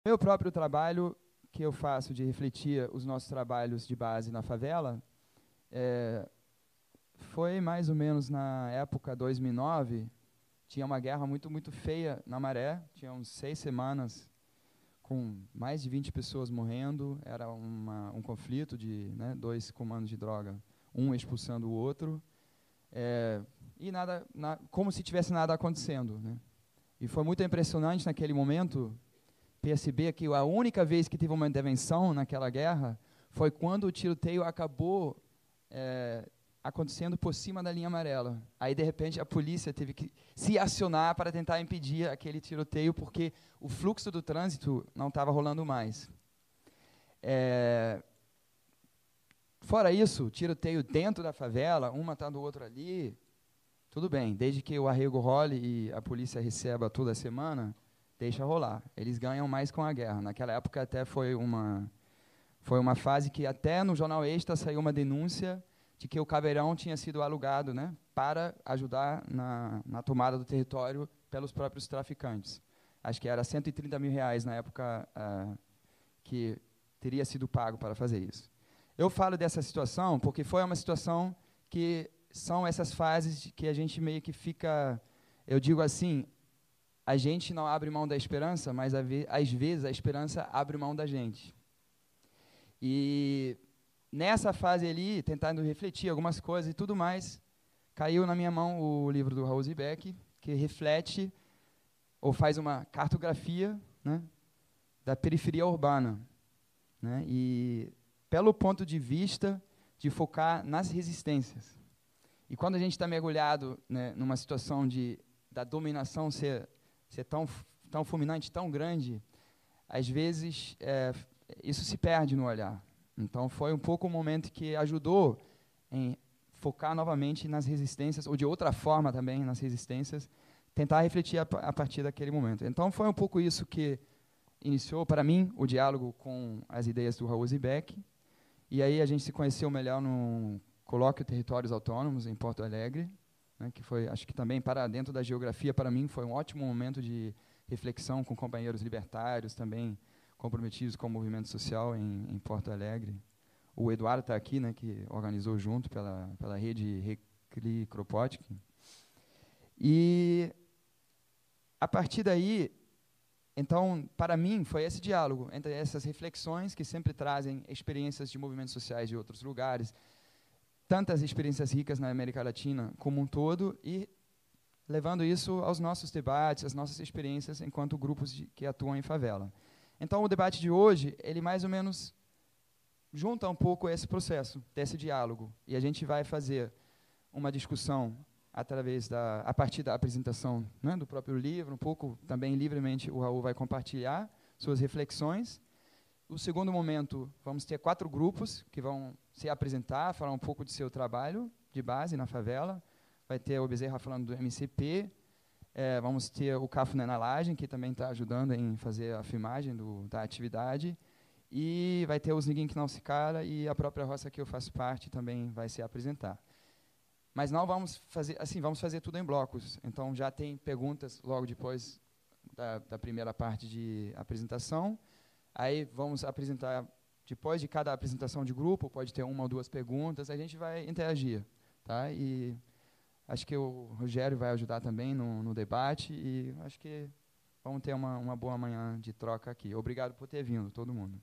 Meu próprio trabalho que eu faço de refletir os nossos trabalhos de base na favela, foi mais ou menos na época 2009, tinha uma guerra muito feia na Maré, tinha uns 6 semanas com mais de 20 pessoas morrendo, era um conflito de, né, 2 comandos de droga, um expulsando o outro, e como se tivesse nada acontecendo, né? E foi muito impressionante naquele momento perceber que a única vez que teve uma intervenção naquela guerra foi quando o tiroteio acabou acontecendo por cima da linha amarela. Aí, de repente, a polícia teve que se acionar para tentar impedir aquele tiroteio, porque o fluxo do trânsito não estava rolando mais. Fora isso, tiroteio dentro da favela, um matando o outro ali, tudo bem, desde que o arrego role e a polícia receba toda semana, deixa rolar. Eles ganham mais com a guerra. Naquela época até foi uma fase que até no Jornal Extra saiu uma denúncia de que o Caveirão tinha sido alugado, né, para ajudar na tomada do território pelos próprios traficantes. Acho que era R$130 mil na época que teria sido pago para fazer isso. Eu falo dessa situação porque foi uma situação que são essas fases que a gente meio que fica, eu digo assim, a gente não abre mão da esperança, mas às vezes a esperança abre mão da gente. E nessa fase ali, tentando refletir algumas coisas e tudo mais, caiu na minha mão o livro do Raul Zibek, que reflete ou faz uma cartografia, né, da periferia urbana, né, e pelo ponto de vista de focar nas resistências. E quando a gente está mergulhado, né, numa situação da dominação ser tão fulminante, tão grande, às vezes isso se perde no olhar. Então foi um pouco o momento que ajudou em focar novamente nas resistências, ou de outra forma também nas resistências, tentar refletir a partir daquele momento. Então foi um pouco isso que iniciou para mim o diálogo com as ideias do Raul Zibek, e aí a gente se conheceu melhor no colóquio Territórios Autônomos em Porto Alegre, né, que foi, acho que também para dentro da geografia, para mim foi um ótimo momento de reflexão com companheiros libertários, também comprometidos com o movimento social em Porto Alegre. O Eduardo está aqui, né, que organizou junto pela rede Recli Kropotkin. E, a partir daí, então, para mim, foi esse diálogo entre essas reflexões que sempre trazem experiências de movimentos sociais de outros lugares, tantas experiências ricas na América Latina como um todo, e levando isso aos nossos debates, às nossas experiências enquanto grupos que atuam em favela. Então, o debate de hoje, ele mais ou menos junta um pouco esse processo, desse diálogo, e a gente vai fazer uma discussão a partir da apresentação, né, do próprio livro, um pouco também livremente o Raul vai compartilhar suas reflexões. No segundo momento, vamos ter 4 grupos que vão se apresentar, falar um pouco de seu trabalho de base na favela. Vai ter o Bezerra falando do MCP, vamos ter o Cafuné na Laje, que também está ajudando em fazer a filmagem da atividade, e vai ter os Ninguém que Não Se Cala, e a própria roça que eu faço parte também vai se apresentar. Mas não vamos fazer assim, vamos fazer tudo em blocos. Então, já tem perguntas logo depois da primeira parte de apresentação. Aí vamos apresentar, depois de cada apresentação de grupo, pode ter 1 ou 2 perguntas, a gente vai interagir. Tá? E acho que o Rogério vai ajudar também no debate, e acho que vamos ter uma boa manhã de troca aqui. Obrigado por ter vindo, todo mundo.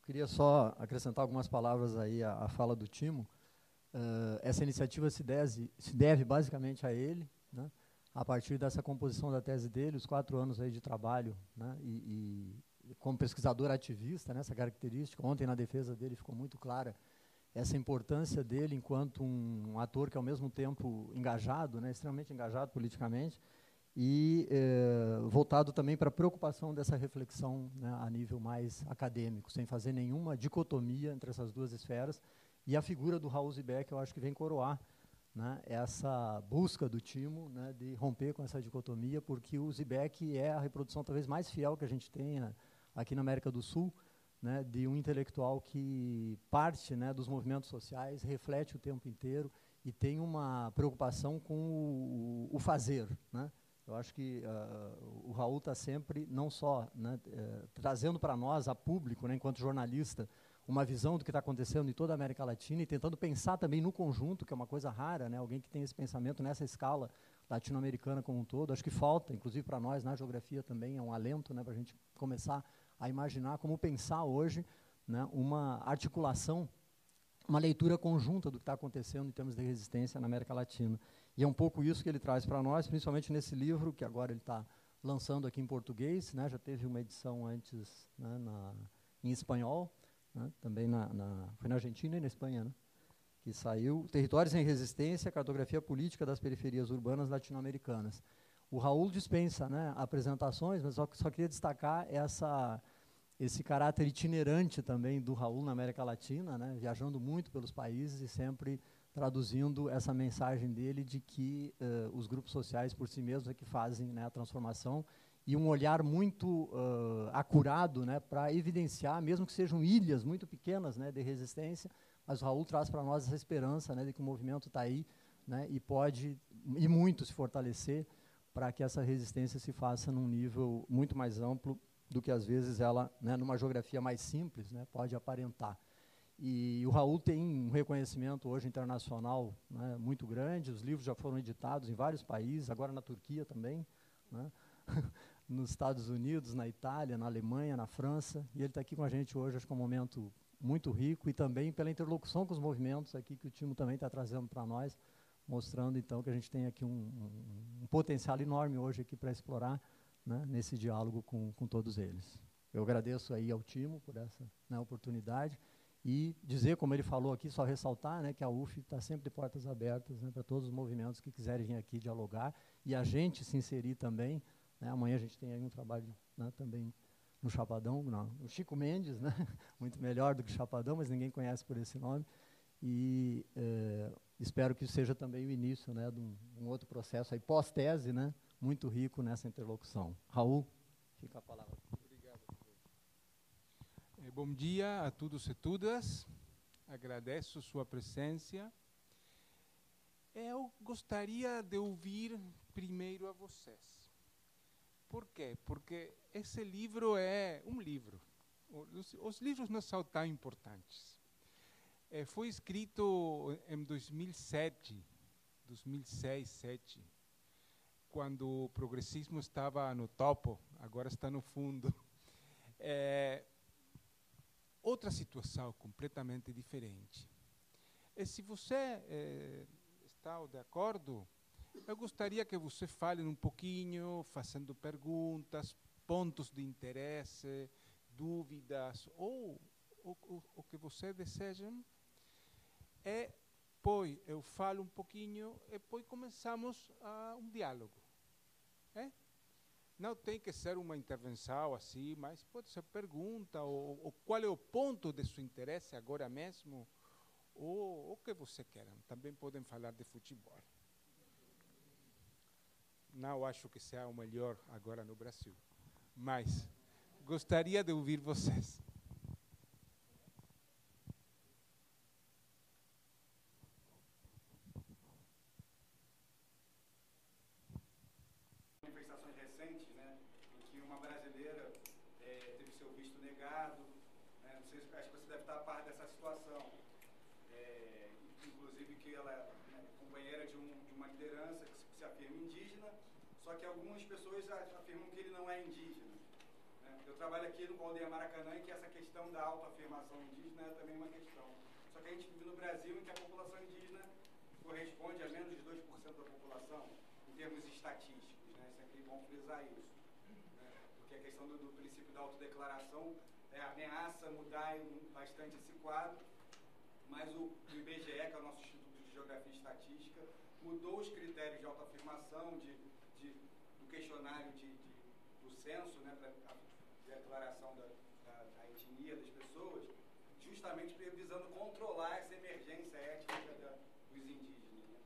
Queria só acrescentar algumas palavras aí à fala do Timo. Essa iniciativa se deve basicamente a ele, né? A partir dessa composição da tese dele, os 4 anos aí de trabalho, né? e como pesquisador ativista, né? Essa característica, ontem na defesa dele ficou muito clara essa importância dele enquanto um ator que ao mesmo tempo engajado, né? Extremamente engajado politicamente, e voltado também para a preocupação dessa reflexão, né, a nível mais acadêmico, sem fazer nenhuma dicotomia entre essas 2 esferas. E a figura do Raul Zibek, eu acho que vem coroar, né, essa busca do Timo, né, de romper com essa dicotomia, porque o Zibek é a reprodução talvez mais fiel que a gente tenha aqui na América do Sul, né, de um intelectual que parte, né, dos movimentos sociais, reflete o tempo inteiro e tem uma preocupação com o fazer, né? Eu acho que o Raul está sempre, não só, né, trazendo para nós, a público, né, enquanto jornalista, uma visão do que está acontecendo em toda a América Latina e tentando pensar também no conjunto, que é uma coisa rara, né, alguém que tem esse pensamento nessa escala latino-americana como um todo. Acho que falta, inclusive para nós, na geografia também, é um alento, né, para a gente começar a imaginar como pensar hoje, né, uma articulação, uma leitura conjunta do que está acontecendo em termos de resistência na América Latina. E é um pouco isso que ele traz para nós, principalmente nesse livro, que agora ele está lançando aqui em português, né, já teve uma edição antes, né, em espanhol, né, também foi na Argentina e na Espanha, né, que saiu, Territórios em Resistência, Cartografia Política das Periferias Urbanas Latino-Americanas. O Raul dispensa, né, apresentações, mas só queria destacar esse caráter itinerante também do Raul na América Latina, né, viajando muito pelos países e sempre traduzindo essa mensagem dele de que os grupos sociais por si mesmos é que fazem, né, a transformação, e um olhar muito acurado, né, para evidenciar, mesmo que sejam ilhas muito pequenas, né, de resistência, mas o Raul traz para nós essa esperança, né, de que o movimento está aí, né, e pode, e muito, se fortalecer para que essa resistência se faça num nível muito mais amplo do que, às vezes, ela, né, numa geografia mais simples, né, pode aparentar. E o Raul tem um reconhecimento hoje internacional, né, muito grande, os livros já foram editados em vários países, agora na Turquia também, né, nos Estados Unidos, na Itália, na Alemanha, na França, e ele está aqui com a gente hoje, acho que é um momento muito rico, e também pela interlocução com os movimentos aqui que o Timo também está trazendo para nós, mostrando então que a gente tem aqui um potencial enorme hoje aqui para explorar, né, nesse diálogo com todos eles. Eu agradeço aí ao Timo por essa, né, oportunidade, e dizer, como ele falou aqui, só ressaltar, né, que a UF está sempre de portas abertas, né, para todos os movimentos que quiserem vir aqui dialogar, e a gente se inserir também, né. Amanhã a gente tem aí um trabalho, né, também no Chapadão, o Chico Mendes, né, muito melhor do que Chapadão, mas ninguém conhece por esse nome, e espero que seja também o início, né, de um outro processo aí pós-tese, né, muito rico nessa interlocução. Raul, fica a palavra. Bom dia a todos e todas. Agradeço sua presença. Eu gostaria de ouvir primeiro a vocês. Por quê? Porque esse livro é um livro. Os livros não são tão importantes. Foi escrito em 2007, 2006, 2007, quando o progressismo estava no topo, agora está no fundo. Outra situação completamente diferente. E se você está de acordo, eu gostaria que você fale um pouquinho, fazendo perguntas, pontos de interesse, dúvidas, ou o que você deseja. E depois eu falo um pouquinho e depois começamos um diálogo. Não tem que ser uma intervenção assim, mas pode ser pergunta, ou qual é o ponto de seu interesse agora mesmo, ou o que você quer. Também podem falar de futebol. Não acho que seja o melhor agora no Brasil, mas gostaria de ouvir vocês. Manifestações recentes, né, em que uma brasileira teve seu visto negado, né, não sei, acho que você deve estar a par dessa situação, inclusive que ela é, né, companheira de uma liderança que se afirma indígena, só que algumas pessoas afirmam que ele não é indígena, né. Eu trabalho aqui no Aldeia Maracanã e que essa questão da autoafirmação indígena é também uma questão. Só que a gente vive no Brasil em que a população indígena corresponde a menos de 2% da população em termos estatísticos. É sempre bom frisar isso, né? Porque a questão do princípio da autodeclaração ameaça mudar bastante esse quadro, mas o IBGE, que é o nosso Instituto de Geografia e Estatística, mudou os critérios de autoafirmação do questionário do censo, né, para a declaração da etnia das pessoas, justamente visando controlar essa emergência étnica dos indígenas.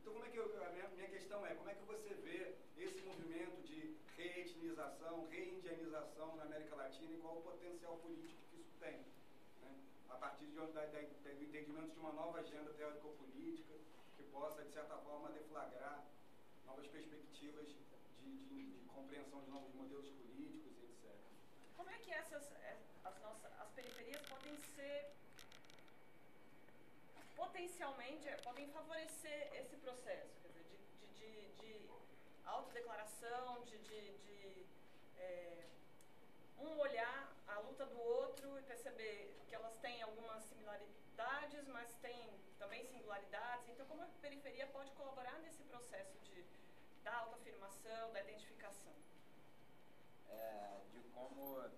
Então, como é que a minha questão é, como é que você vê esse movimento de reetnização, reindianização na América Latina e qual o potencial político que isso tem, né? A partir do entendimento de uma nova agenda teórico-política que possa, de certa forma, deflagrar novas perspectivas de de compreensão de novos modelos políticos, etc. Como é que as periferias podem ser, potencialmente, podem favorecer esse processo, quer dizer, de autodeclaração, um olhar a luta do outro e perceber que elas têm algumas similaridades, mas têm também singularidades. Então, como a periferia pode colaborar nesse processo da autoafirmação, da identificação? De como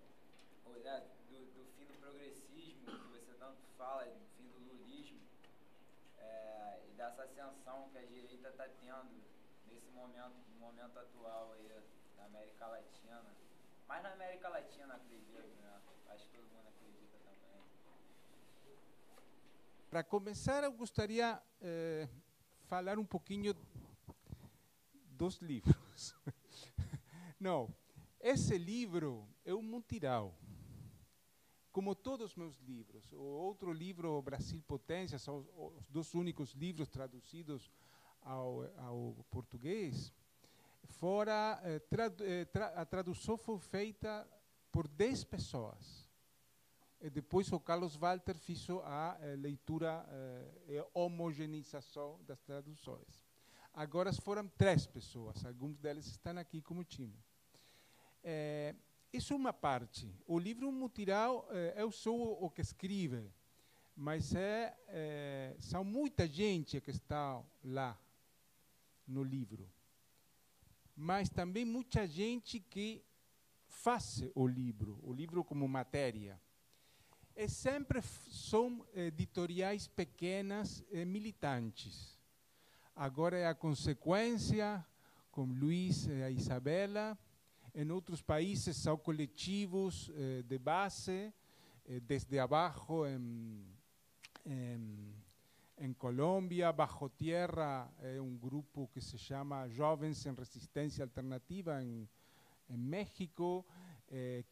olhar do fim do progressismo, que você tanto fala, do fim do lulismo, e dessa ascensão que a direita está tendo nesse momento atual aí na América Latina. Mas na América Latina, acredito, né? Acho que todo mundo acredita também. Para começar, eu gostaria falar um pouquinho dos livros. Não, esse livro é um mutirão, como todos os meus livros. O outro livro, Brasil Potência, são os 2 únicos livros traduzidos ao português. Fora, a tradução foi feita por 10 pessoas. E depois o Carlos Walter fez a leitura e homogeneização das traduções. Agora foram 3 pessoas, alguns deles estão aqui como time. Isso é uma parte. O livro mutirão, eu sou o que escreve, mas são muita gente que está lá no livro. Mas também muita gente que faz o livro como matéria. E sempre são editoriais pequenas e militantes. Agora é a Consequência, com Luiz e a Isabela. Em outros países são coletivos de base, desde abaixo, em Colômbia, Bajo Tierra é um grupo que se chama Jovens em Resistência Alternativa em México,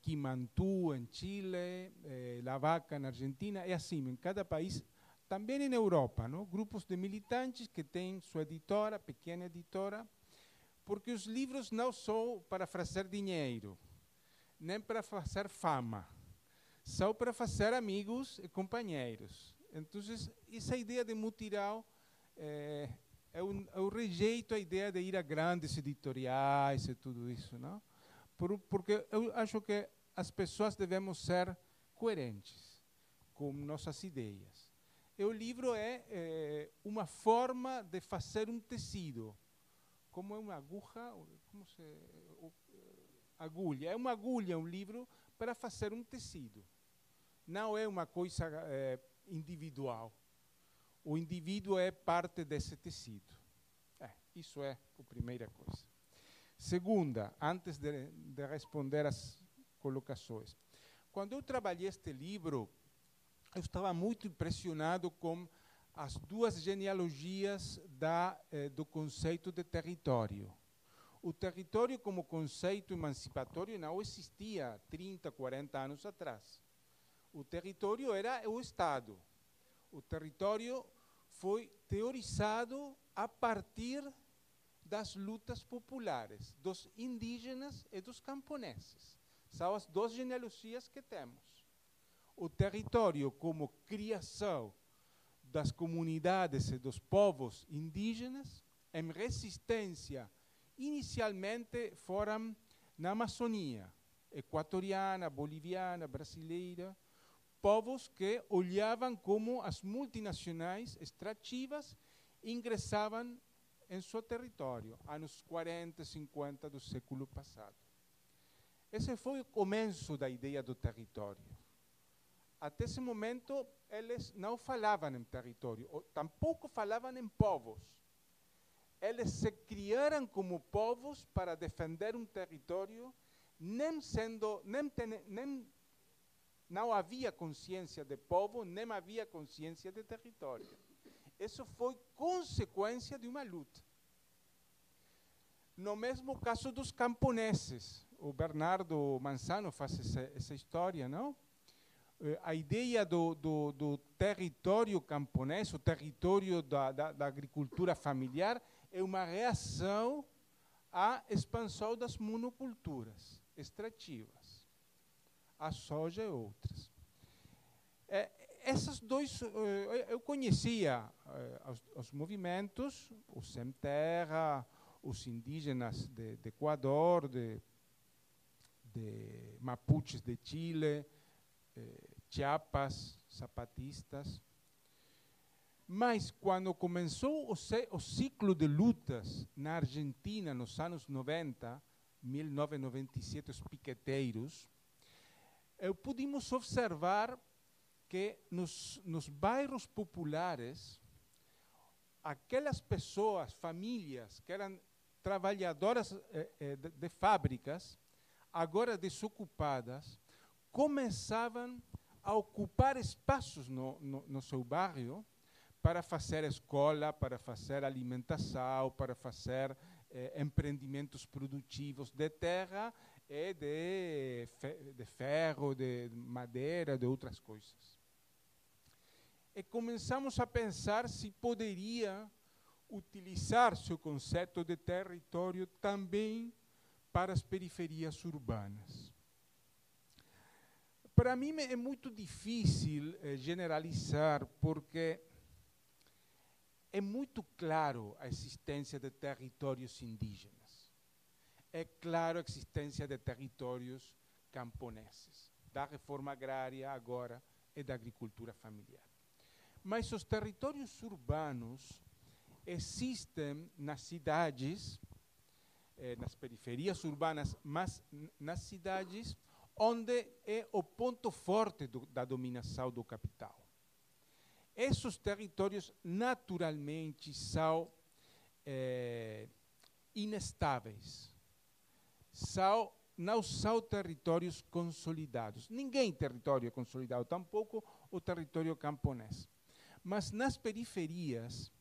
Quimantu em Chile, La Vaca na Argentina, é assim, em cada país, também em Europa, não? Grupos de militantes que têm sua editora, pequena editora, porque os livros não são para fazer dinheiro, nem para fazer fama, são para fazer amigos e companheiros. Então, essa ideia de mutirão eu rejeito a ideia de ir a grandes editoriais e tudo isso, não? Porque eu acho que as pessoas devemos ser coerentes com nossas ideias. E o livro é uma forma de fazer um tecido, como é uma agulha. É uma agulha, um livro, para fazer um tecido. Não é uma coisa individual. O indivíduo é parte desse tecido. Isso é a primeira coisa. Segunda, antes de responder às colocações. Quando eu trabalhei este livro, eu estava muito impressionado com as 2 genealogias do conceito de território. O território como conceito emancipatório não existia 30, 40 anos atrás. O território era o Estado. O território foi teorizado a partir das lutas populares, dos indígenas e dos camponeses. São as 2 genealogias que temos. O território como criação das comunidades e dos povos indígenas, em resistência, inicialmente foram na Amazônia, equatoriana, boliviana, brasileira, povos que olhavam como as multinacionais extrativas ingressavam em seu território, anos 40, 50 do século passado. Esse foi o começo da ideia do território. Até esse momento, eles não falavam em território, tampouco falavam em povos. Eles se criaram como povos para defender um território, não havia consciência de povo, nem havia consciência de território. Isso foi consequência de uma luta. No mesmo caso dos camponeses, o Bernardo Manzano faz essa história, não? A ideia do território camponês, o território da agricultura familiar, é uma reação a expansão das monoculturas extrativas, a soja e outras. Essas dois, eu conhecia os movimentos, os Sem Terra, os indígenas de Equador, de Mapuches de Chile, Chiapas, zapatistas. Mas quando começou o ciclo de lutas na Argentina nos anos 90, 1997, os piqueteiros, pudimos observar que nos bairros populares, aquelas pessoas, famílias que eram trabalhadoras de fábricas, agora desocupadas, começavam a ocupar espaços no seu bairro para fazer escola, para fazer alimentação, para fazer empreendimentos produtivos de terra e de ferro, de madeira, de outras coisas. E começamos a pensar se poderia utilizar-se o conceito de território também para as periferias urbanas. Para mim é muito difícil generalizar, porque é muito claro a existência de territórios indígenas. É claro a existência de territórios camponeses, da reforma agrária agora e da agricultura familiar. Mas os territórios urbanos existem nas cidades, nas periferias urbanas, mas nas cidades onde é o ponto forte da dominação do capital. Esses territórios naturalmente são inestáveis, não são territórios consolidados. Ninguém território é consolidado, tampouco o território camponês. Mas nas periferias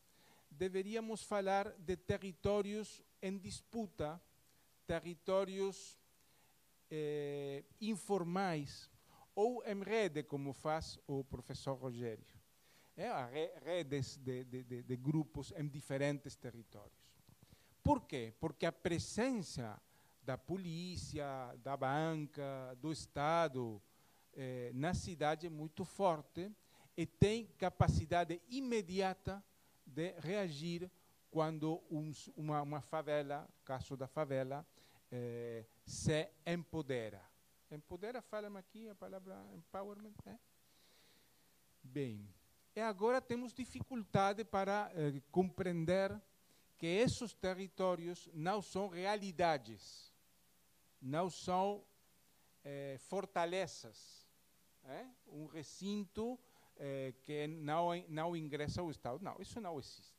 deveríamos falar de territórios em disputa, territórios informais, ou em rede, como faz o professor Rogério. Redes de grupos em diferentes territórios. Por quê? Porque a presença da polícia, da banca, do Estado na cidade é muito forte e tem capacidade imediata de reagir quando uma favela, caso da favela, se empodera. Empodera, fala-me aqui a palavra empowerment, né? Bem, e agora temos dificuldade para compreender que esses territórios não são realidades, não são fortalezas, um recinto que não ingressa ao Estado. Não, isso não existe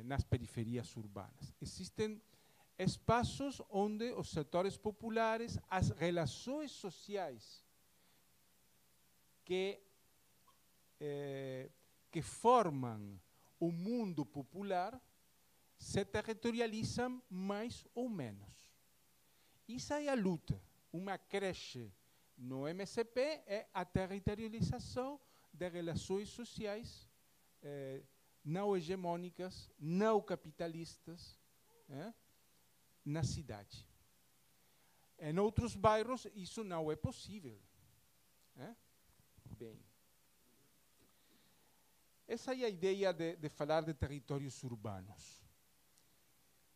nas periferias urbanas. Existem espaços onde os setores populares, as relações sociais que formam o mundo popular se territorializam mais ou menos. Isso é a luta. Uma creche no MSP é a territorialização de relações sociais não hegemônicas, não capitalistas, na cidade. Em outros bairros, isso não é possível. Bem, essa é a ideia de falar de territórios urbanos.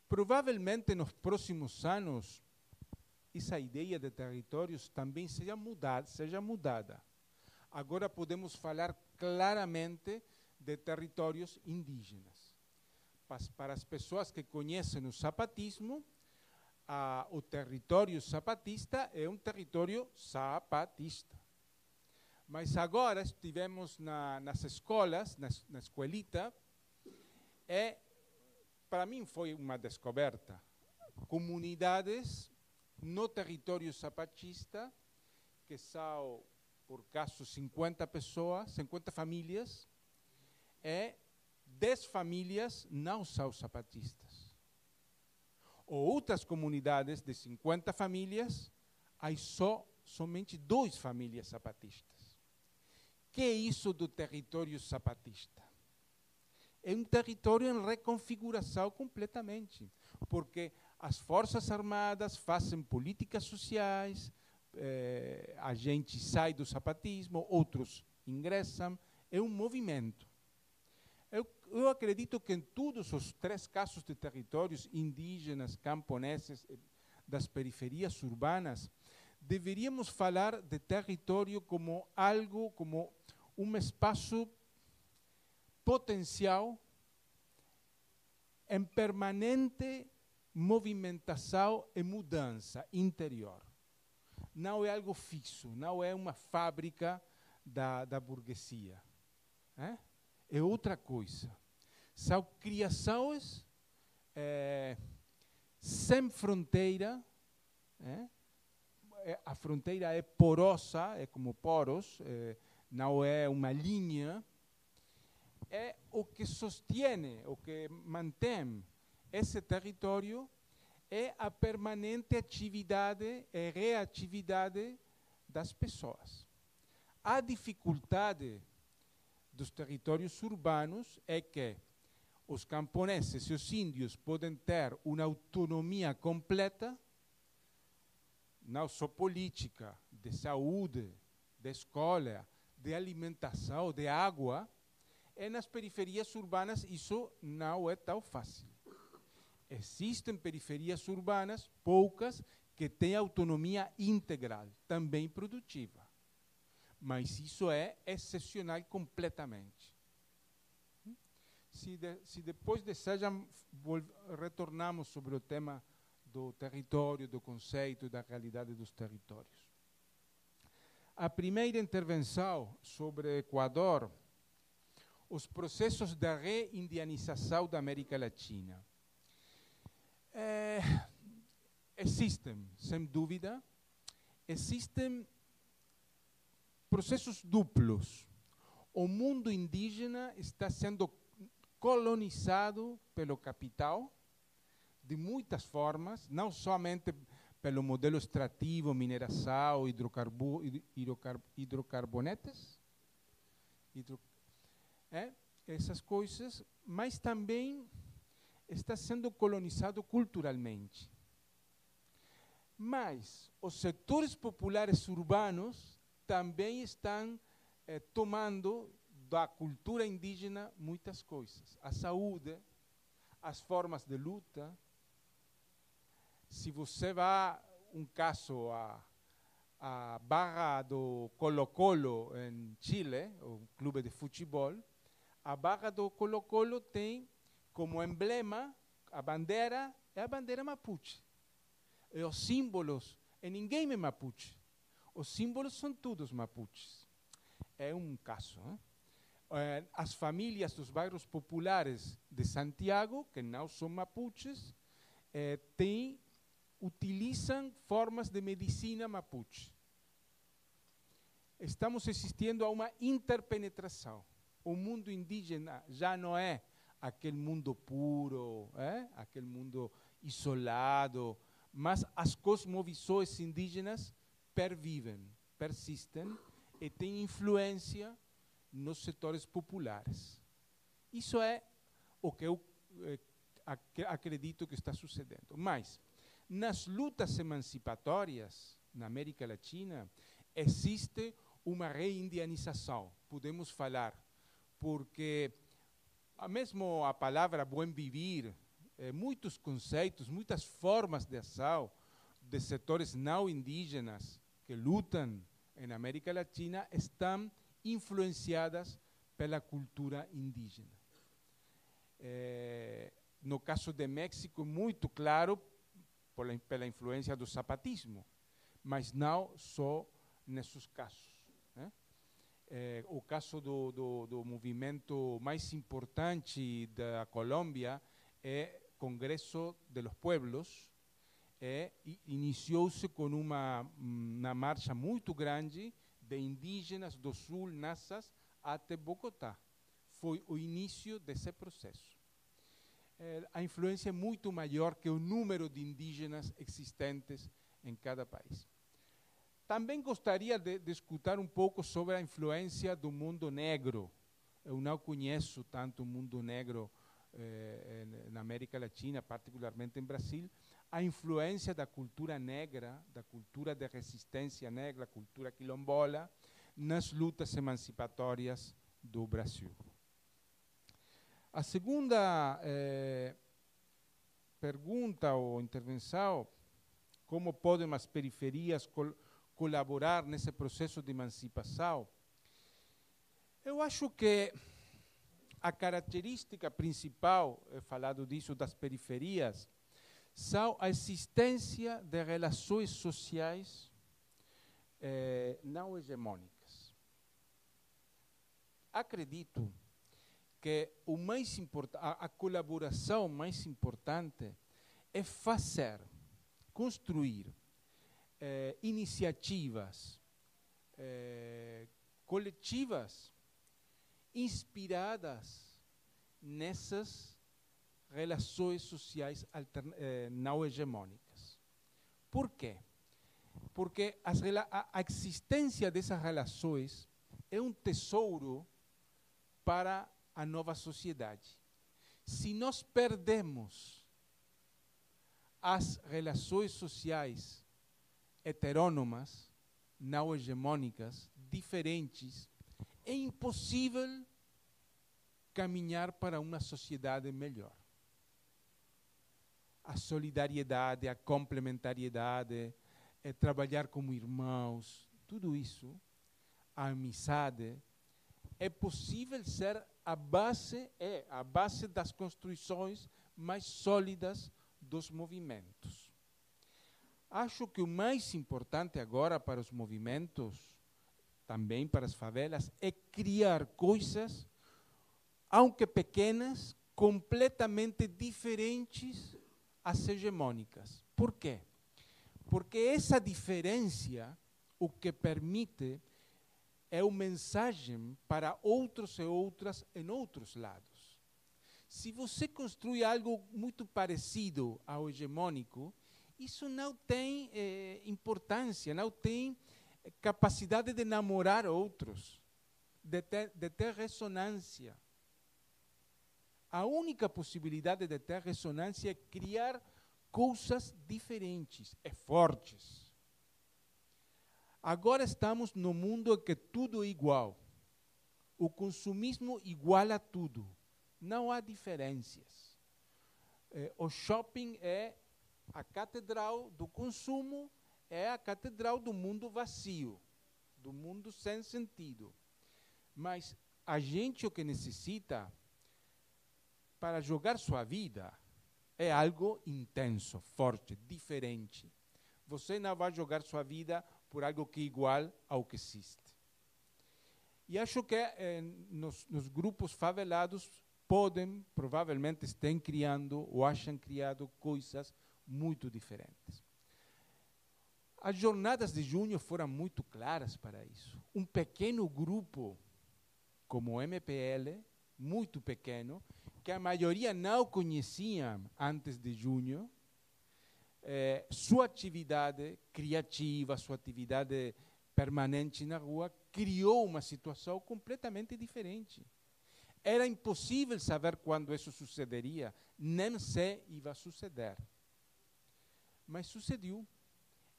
Provavelmente, nos próximos anos, essa ideia de territórios também seja mudada. Agora podemos falar claramente de territórios indígenas. Para as pessoas que conhecem o zapatismo, o território zapatista é um território zapatista. Mas agora estivemos nas escolas, na escoelita, para mim foi uma descoberta. Comunidades no território zapatista, que são, por caso, 50 pessoas, 50 famílias, 10 famílias não são zapatistas. Ou outras comunidades de 50 famílias, há somente 2 famílias zapatistas. Que é isso do território zapatista? é um território em reconfiguração completamente, porque as Forças Armadas fazem políticas sociais, a gente sai do zapatismo, outros ingressam, é um movimento. Eu acredito que em todos os 3 casos de territórios indígenas, camponeses, das periferias urbanas, deveríamos falar de território como algo, como um espaço potencial em permanente movimentação e mudança interior. Não é algo fixo, não é uma fábrica da burguesia. É outra coisa. São criações sem fronteira. A fronteira é porosa, é como poros, não é uma linha. É o que sostiene, o que mantém esse território é a permanente atividade e reatividade das pessoas. A dificuldade dos territórios urbanos é que os camponeses e os índios podem ter uma autonomia completa, não só política, de saúde, de escola, de alimentação, de água, e nas periferias urbanas isso não é tão fácil. Existem periferias urbanas, poucas, que têm autonomia integral, também produtiva. Mas isso é excepcional completamente. Se depois desejam, retornamos sobre o tema do território, do conceito, da realidade dos territórios. A primeira intervenção sobre Equador, os processos de reindianização da América Latina. Existem, sem dúvida, existem processos duplos. O mundo indígena está sendo colonizado pelo capital de muitas formas, não somente pelo modelo extrativo, mineração, hidrocarbonetes, essas coisas, mas também está sendo colonizado culturalmente. Mas os setores populares urbanos também estão tomando da cultura indígena muitas coisas. A saúde, as formas de luta. Se você vai, um caso, a Barra do Colo-Colo em Chile, o clube de futebol, a Barra do Colo-Colo tem como emblema a bandeira mapuche. E os símbolos, e ninguém é mapuche. Os símbolos são todos mapuches. É um caso. As famílias dos bairros populares de Santiago, que não são mapuches, utilizam formas de medicina mapuche. Estamos assistindo a uma interpenetração. O mundo indígena já não é aquele mundo puro, aquele mundo isolado, mas as cosmovisões indígenas pervivem, persistem e têm influência nos setores populares. Isso é o que eu acredito que está sucedendo. Mas, nas lutas emancipatórias na América Latina, existe uma reindianização, podemos falar, porque mesmo a palavra bom viver, muitos conceitos, muitas formas de ação de setores não indígenas que lutam na América Latina estão influenciadas pela cultura indígena. No caso de México, muito claro, pela influência do zapatismo, mas não só nesses casos. O caso do movimento mais importante da Colômbia é o Congresso de los Pueblos, iniciou-se com uma marcha muito grande de indígenas do sul, Nazas, até Bogotá. Foi o início desse processo. A influência é muito maior que o número de indígenas existentes em cada país. Também gostaria de escutar um pouco sobre a influência do mundo negro, Eu não conheço tanto o mundo negro na América Latina, particularmente em Brasil, a influência da cultura negra, da cultura de resistência negra, cultura quilombola, nas lutas emancipatórias do Brasil. A segunda pergunta ou intervenção, como podem as periferias colaborar nesse processo de emancipação? Eu acho que a característica principal, falado disso, das periferias, são a existência de relações sociais não hegemônicas. Acredito que o mais a colaboração mais importante é fazer, construir iniciativas coletivas inspiradas nessas relações sociais não hegemônicas. Por quê? Porque a existência dessas relações é um tesouro para a nova sociedade. Se nós perdemos as relações sociais heterônomas, não hegemônicas, diferentes, é impossível caminhar para uma sociedade melhor. A solidariedade, a complementariedade, trabalhar como irmãos, tudo isso, a amizade, é possível ser a base das construções mais sólidas dos movimentos. Acho que o mais importante agora para os movimentos, também para as favelas, é criar coisas, aunque pequenas, completamente diferentes às hegemônicas. Por quê? Porque essa diferença o que permite é uma mensagem para outros e outras em outros lados. Se você constrói algo muito parecido ao hegemônico, isso não tem importância, não tem capacidade de namorar outros, de ter ressonância. A única possibilidade de ter ressonância é criar coisas diferentes e fortes. Agora estamos no mundo em que tudo é igual. O consumismo iguala tudo. Não há diferenças. O shopping é a catedral do consumo, é a catedral do mundo vazio, do mundo sem sentido. Mas a gente o que necessita para jogar sua vida é algo intenso, forte, diferente. Você não vai jogar sua vida por algo que é igual ao que existe. E acho que nos grupos favelados provavelmente estão criando ou acham criado coisas muito diferentes. As jornadas de junho foram muito claras para isso. Um pequeno grupo, como o MPL, muito pequeno, que a maioria não conhecia antes de junho, sua atividade criativa, sua atividade permanente na rua, criou uma situação completamente diferente. Era impossível saber quando isso sucederia, nem se ia suceder. Mas sucedeu.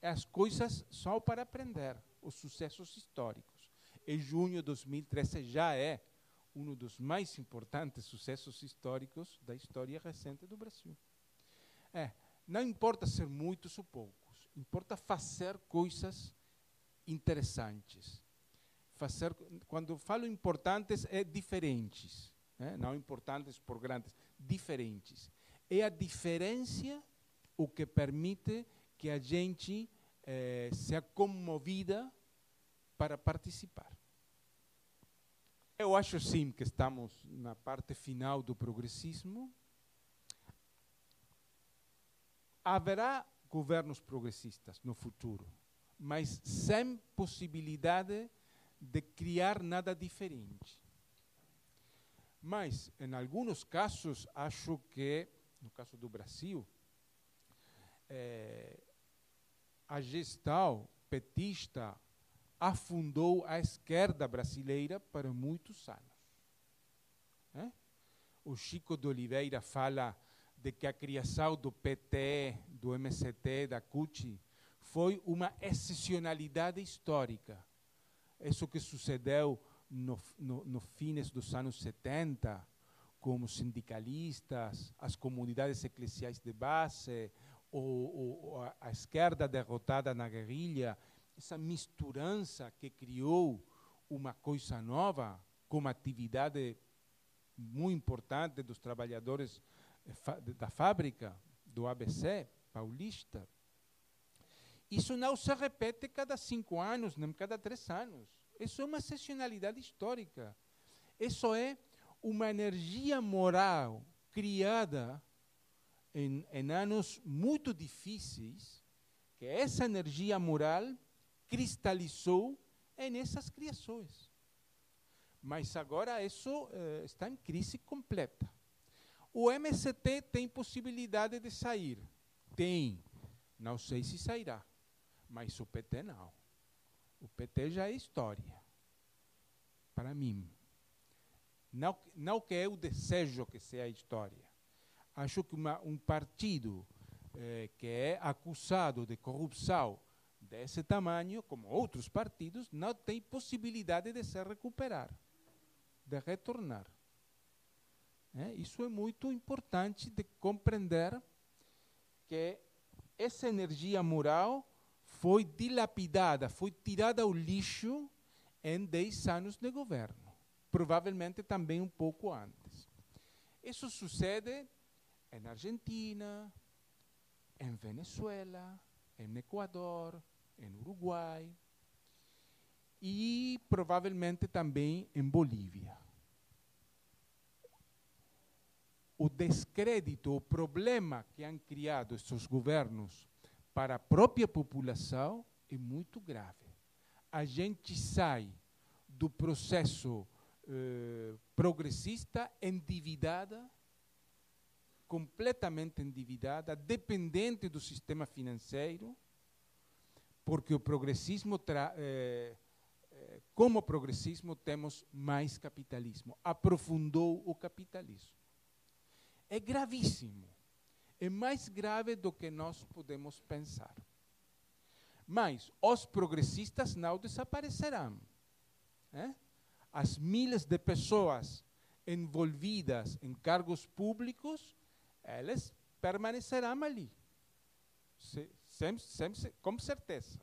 As coisas são para aprender, os sucessos históricos. Em junho de 2013 já é um dos mais importantes sucessos históricos da história recente do Brasil. Não importa ser muitos ou poucos, importa fazer coisas interessantes. Quando falo importantes, é diferentes, não importantes por grandes, diferentes. É a diferença o que permite que a gente seja comovida para participar. Eu acho sim que estamos na parte final do progressismo. Haverá governos progressistas no futuro, mas sem possibilidade de criar nada diferente. Mas, em alguns casos, acho que, no caso do Brasil, a gestão petista afundou a esquerda brasileira para muitos anos. O Chico de Oliveira fala de que a criação do PT, do MST, da CUT, foi uma excepcionalidade histórica. Isso que sucedeu no fins dos anos 70, com os sindicalistas, as comunidades eclesiais de base, a esquerda derrotada na guerrilha, essa misturança que criou uma coisa nova, com uma atividade muito importante dos trabalhadores da fábrica, do ABC paulista. Isso não se repete cada 5 anos, nem cada 3 anos. Isso é uma excepcionalidade histórica. Isso é uma energia moral criada em anos muito difíceis, que essa energia moral cristalizou em essas criações. Mas agora isso está em crise completa. O MST tem possibilidade de sair? Tem. Não sei se sairá. Mas o PT não. O PT já é história. Para mim. Não que eu desejo que seja história. Acho que um partido que é acusado de corrupção desse tamanho, como outros partidos, não tem possibilidade de se recuperar, de retornar. Isso é muito importante de compreender, que essa energia moral foi dilapidada, foi tirada ao lixo em 10 anos de governo. Provavelmente também um pouco antes. Isso sucede em Argentina, em Venezuela, em Equador, em Uruguai e provavelmente também em Bolívia. O descrédito, o problema que han criado esses governos para a própria população é muito grave. A gente sai do processo progressista endividada, completamente endividada, dependente do sistema financeiro, porque o progressismo, como progressismo, temos mais capitalismo. Aprofundou o capitalismo. É gravíssimo. É mais grave do que nós podemos pensar. Mas os progressistas não desaparecerão. As milhares de pessoas envolvidas em cargos públicos, elas permanecerão ali. Com certeza.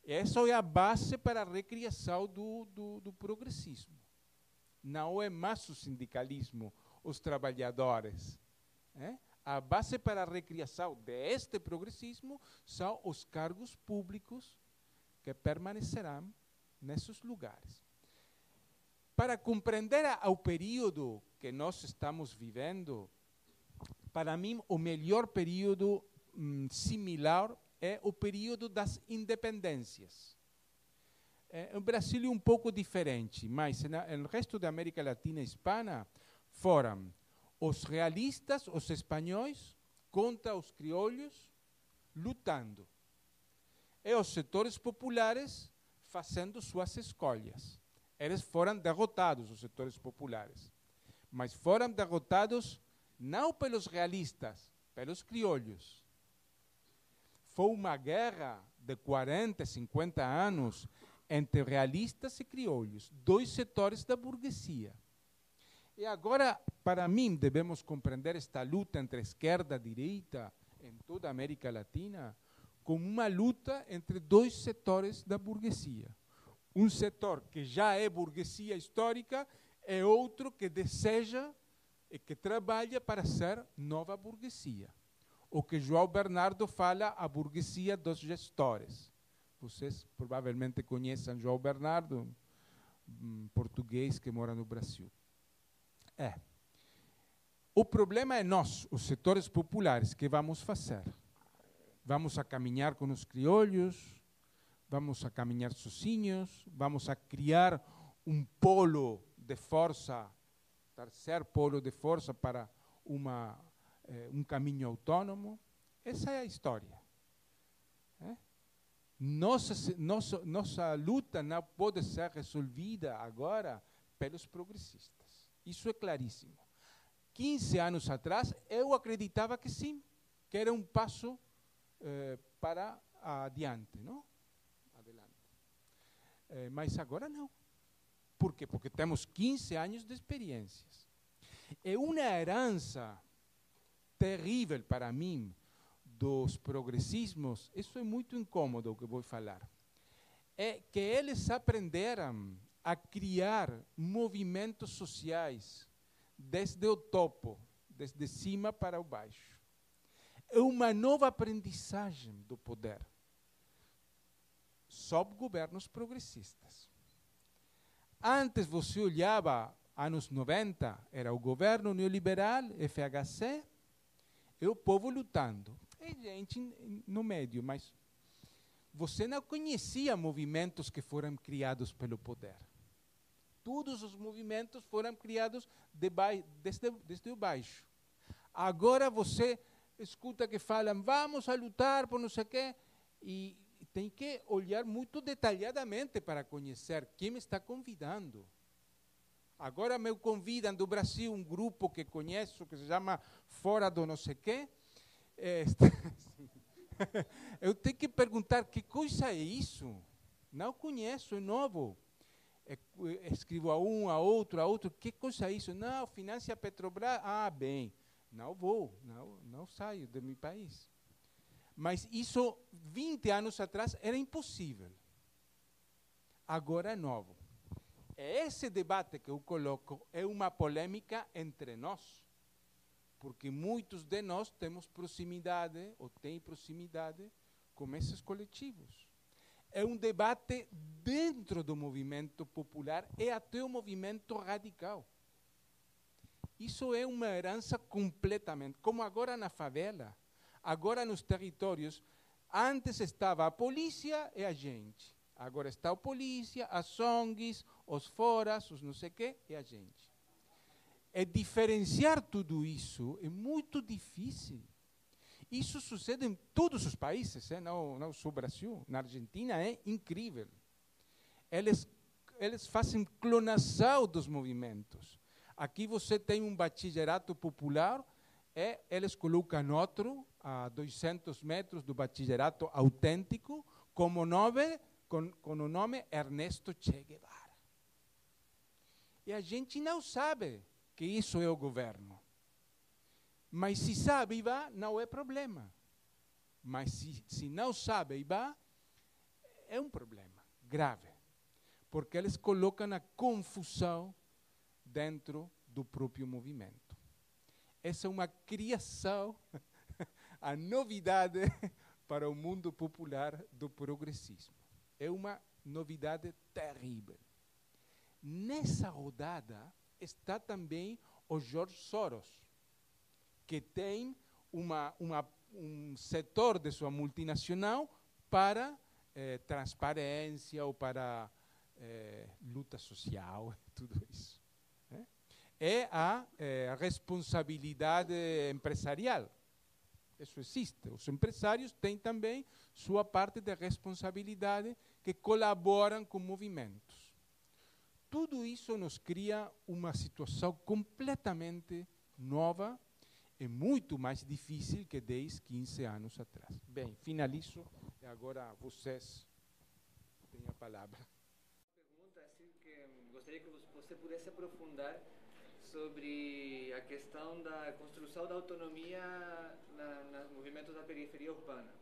Essa é a base para a recriação do progressismo. Não é mais o sindicalismo, os trabalhadores. A base para a recriação deste progressismo são os cargos públicos que permanecerão nesses lugares. Para compreender o período que nós estamos vivendo, para mim, o melhor período similar é o período das independências. O Brasil é um pouco diferente, mas no resto da América Latina e Espanha foram os realistas, os espanhóis, contra os crioulos, lutando. E os setores populares fazendo suas escolhas. Eles foram derrotados, os setores populares. Mas foram derrotados não pelos realistas, pelos crioulos. Foi uma guerra de 40, 50 anos entre realistas e crioulos, 2 setores da burguesia. E agora, para mim, devemos compreender esta luta entre esquerda e direita em toda a América Latina como uma luta entre 2 setores da burguesia. Um setor que já é burguesia histórica e outro que deseja e que trabalha para ser nova burguesia. O que João Bernardo fala, a burguesia dos gestores. Vocês provavelmente conhecem João Bernardo, português que mora no Brasil. O problema é nós, os setores populares, que vamos fazer. Vamos a caminhar com os crioulos, vamos a caminhar sozinhos, vamos a criar um polo de força, terceiro polo de força para um caminho autônomo. Essa é a história. Nossa luta não pode ser resolvida agora pelos progressistas. Isso é claríssimo. 15 anos atrás, eu acreditava que sim, que era um passo para adiante, não? Adelante. Mas agora não. Por quê? Porque temos 15 anos de experiências. É uma herança terrível para mim dos progressismos. Isso é muito incômodo o que vou falar. É que eles aprenderam a criar movimentos sociais desde o topo, desde cima para o baixo. É uma nova aprendizagem do poder, sob governos progressistas. Antes você olhava, anos 90, era o governo neoliberal, FHC, e o povo lutando. E gente no meio, mas você não conhecia movimentos que foram criados pelo poder. Todos os movimentos foram criados desde o baixo. Agora você escuta que falam, vamos a lutar por não sei o quê, e tem que olhar muito detalhadamente para conhecer quem me está convidando. Agora me convidam do Brasil um grupo que conheço, que se chama Fora do não sei o quê. Eu tenho que perguntar, que coisa é isso? Não conheço, é novo. Escrevo a um, a outro, que coisa é isso? Não, financia a Petrobras, bem, não vou, não saio do meu país. Mas isso, 20 anos atrás, era impossível. Agora é novo. Esse debate que eu coloco é uma polêmica entre nós, porque muitos de nós temos proximidade, ou têm proximidade, com esses coletivos. É um debate dentro do movimento popular e até o movimento radical. Isso é uma herança completamente, como agora na favela, agora nos territórios. Antes estava a polícia e a gente. Agora está a polícia, as ONGs, os foras, os não sei o quê, e a gente. E diferenciar tudo isso é muito difícil. Isso sucede em todos os países, não só o Brasil. Na Argentina é incrível. Eles fazem clonação dos movimentos. Aqui você tem um bachillerato popular, e eles colocam outro a 200 metros do bachillerato autêntico, com o nome Ernesto Che Guevara. E a gente não sabe que isso é o governo. Mas se sabe e vai, não é problema. Mas se não sabe e vai, é um problema grave. Porque eles colocam a confusão dentro do próprio movimento. Essa é uma criação, a novidade para o mundo popular do progressismo. É uma novidade terrível. Nessa rodada está também o George Soros, que tem um setor de sua multinacional para transparência ou para luta social, tudo isso. É a responsabilidade empresarial. Isso existe. Os empresários têm também sua parte de responsabilidade que colaboram com movimentos. Tudo isso nos cria uma situação completamente nova e muito mais difícil que 10, 15 anos atrás. Bem, finalizo e agora vocês têm a palavra. Pergunta assim que gostaria que você pudesse aprofundar sobre a questão da construção da autonomia nos movimentos da periferia urbana.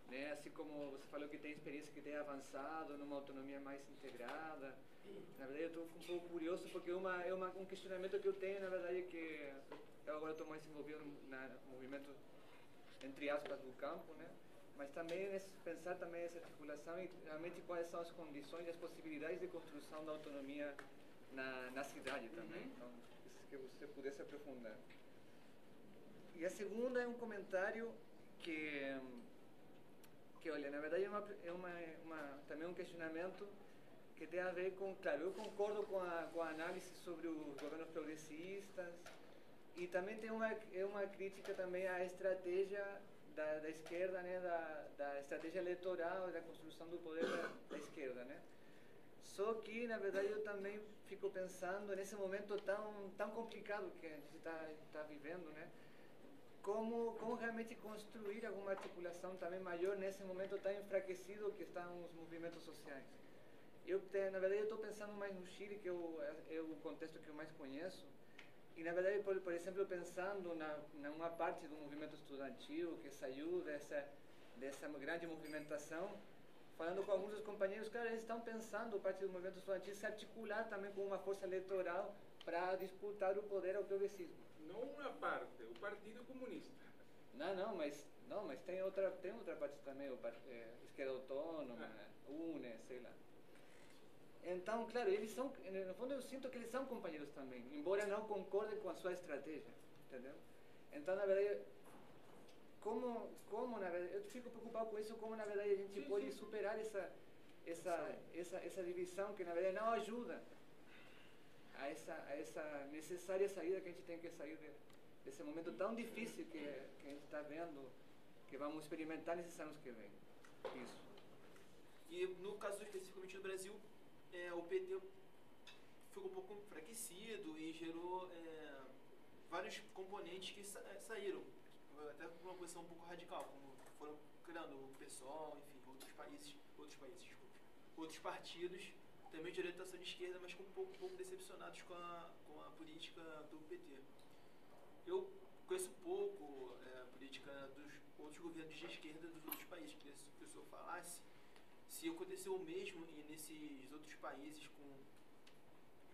Né? Assim como você falou que tem experiência que tem avançado numa autonomia mais integrada. Na verdade, eu estou um pouco curioso porque um questionamento que eu tenho, na verdade, é que eu agora estou mais envolvido no movimento, entre aspas, do campo, né? Mas também pensar também essa articulação e realmente quais são as condições e as possibilidades de construção da autonomia na cidade também. Então, que você pudesse aprofundar. E a segunda é um comentário que olha, na verdade também um questionamento que tem a ver com, claro, eu concordo com a análise sobre os governos progressistas e também tem uma crítica também à estratégia da esquerda, né, da estratégia eleitoral, da construção do poder da esquerda, né? Só que, na verdade, eu também fico pensando nesse momento tão complicado que a gente está vivendo, né? Como realmente construir alguma articulação também maior nesse momento tão enfraquecido que estão os movimentos sociais. Na verdade, eu estou pensando mais no Chile, que é o contexto que eu mais conheço. E, na verdade, por exemplo, pensando numa parte do movimento estudantil que saiu dessa grande movimentação, falando com alguns dos companheiros, claro, eles estão pensando, parte do movimento estudantil, se articular também com uma força eleitoral para disputar o poder ao progressismo. Não uma parte, o Partido Comunista. Não, mas tem outra parte também, Esquerda Autônoma, UNE, sei lá. Então, claro, eles são, no fundo eu sinto que eles são companheiros também, embora não concordem com a sua estratégia, entendeu? Então, na verdade, como na verdade, eu fico preocupado com isso, como na verdade a gente pode superar essa divisão que na verdade não ajuda a essa necessária saída que a gente tem que sair desse momento tão difícil que a gente está vendo, que vamos experimentar nesses anos que vêm. Isso. E no caso especificamente do Brasil, o PT ficou um pouco enfraquecido e gerou vários componentes que saíram, até com uma posição um pouco radical, como foram criando o PSOL, enfim, outros partidos, também de orientação de esquerda, mas com um pouco decepcionados com a política do PT. Eu conheço pouco a política dos outros governos de esquerda dos outros países. Queria que o senhor falasse se aconteceu o mesmo nesses outros países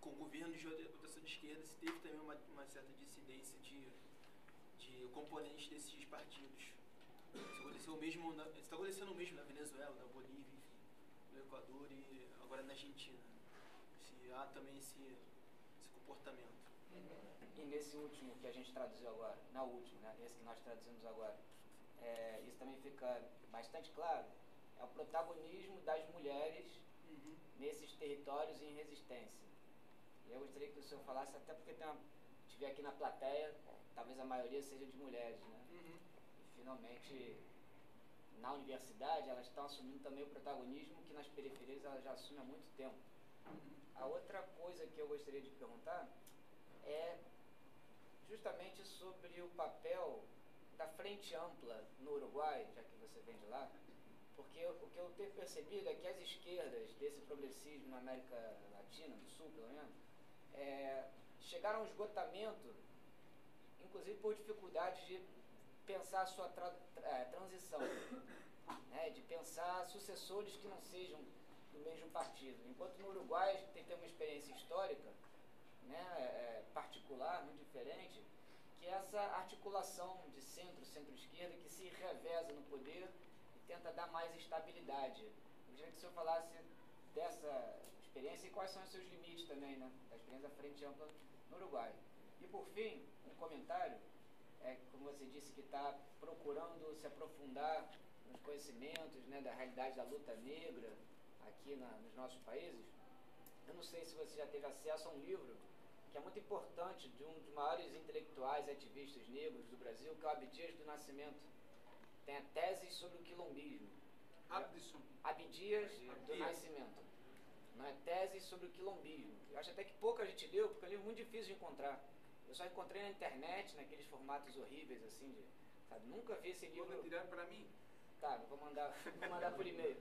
com governos de orientação de esquerda, se teve também uma certa dissidência de componentes desses partidos. Se aconteceu o mesmo, se está acontecendo o mesmo na Venezuela, na Bolívia, enfim, no Equador e agora na Argentina. Se há também esse comportamento. E nesse último que a gente traduziu agora, esse que nós traduzimos agora, isso também fica bastante claro, é o protagonismo das mulheres nesses territórios em resistência. E eu gostaria que o senhor falasse, até porque tive aqui na plateia, talvez a maioria seja de mulheres, né? E finalmente, na universidade, elas estão assumindo também o protagonismo que nas periferias elas já assumem há muito tempo. A outra coisa que eu gostaria de perguntar é justamente sobre o papel da Frente Ampla no Uruguai, já que você vem de lá, porque o que eu tenho percebido é que as esquerdas desse progressismo na América Latina, do Sul pelo menos, chegaram ao esgotamento, inclusive por dificuldade de pensar a sua transição, né, de pensar sucessores que não sejam do mesmo partido. Enquanto no Uruguai a gente tem uma experiência histórica, né, particular, muito diferente, que é essa articulação de centro-esquerda que se reveza no poder e tenta dar mais estabilidade. Eu queria que o senhor falasse dessa experiência e quais são os seus limites também, né, da experiência da Frente Ampla no Uruguai. E por fim, um comentário, como você disse, que está procurando se aprofundar nos conhecimentos, né, da realidade da luta negra aqui nos nossos países. Eu não sei se você já teve acesso a um livro que é muito importante, de um dos maiores intelectuais e ativistas negros do Brasil, que é o Abdias do Nascimento. Tem a tese sobre o quilombismo. Abdias do Nascimento. Não é tese sobre o quilombismo. Eu acho até que pouca gente leu, porque é um livro muito difícil de encontrar. Eu só encontrei na internet, naqueles formatos horríveis, assim, sabe? Nunca vi esse livro. Vou tirar para mim? Tá, vou mandar por e-mail.